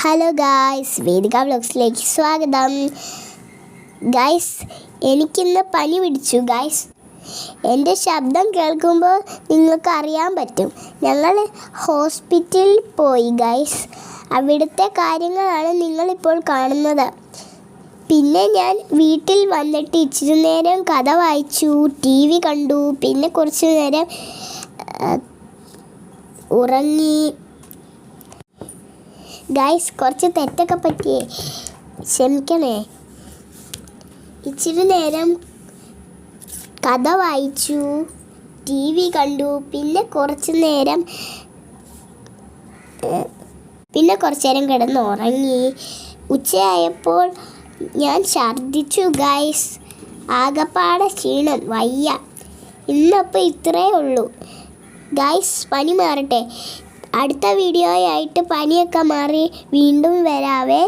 Hello guys, വേദിക വ്ലോഗ്സിലേക്ക് സ്വാഗതം. Guys, എനിക്കിന്ന് പനി പിടിച്ചു ഗായ്സ്. എൻ്റെ ശബ്ദം കേൾക്കുമ്പോൾ നിങ്ങൾക്ക് അറിയാൻ പറ്റും. ഞങ്ങൾ ഹോസ്പിറ്റലിൽ പോയി ഗായ്സ്. അവിടുത്തെ കാര്യങ്ങളാണ് നിങ്ങളിപ്പോൾ കാണുന്നത്. പിന്നെ ഞാൻ വീട്ടിൽ വന്നിട്ട് ഇച്ചിരി നേരം കഥ വായിച്ചു, TV കണ്ടു, പിന്നെ കുറച്ച് നേരം ഉറങ്ങി. ഗായ്സ്, കുറച്ച് തെറ്റൊക്കെ പറ്റിയേ, ക്ഷമിക്കണേ. ഇച്ചിരി നേരം കഥ വായിച്ചു, TV കണ്ടു, പിന്നെ കുറച്ച് നേരം കിടന്ന് ഉറങ്ങി. ഉച്ചയായപ്പോൾ ഞാൻ ഛർദ്ദിച്ചു ഗായ്സ്. ആകപ്പാടെ ക്ഷീണം, വയ്യ. ഇന്നപ്പോൾ ഇത്രയേ ഉള്ളൂ ഗായ്സ്. പനി മാറട്ടെ. അടുത്ത വീഡിയോയായിട്ട് പനിയൊക്കെ മാറി വീണ്ടും വരാവേ.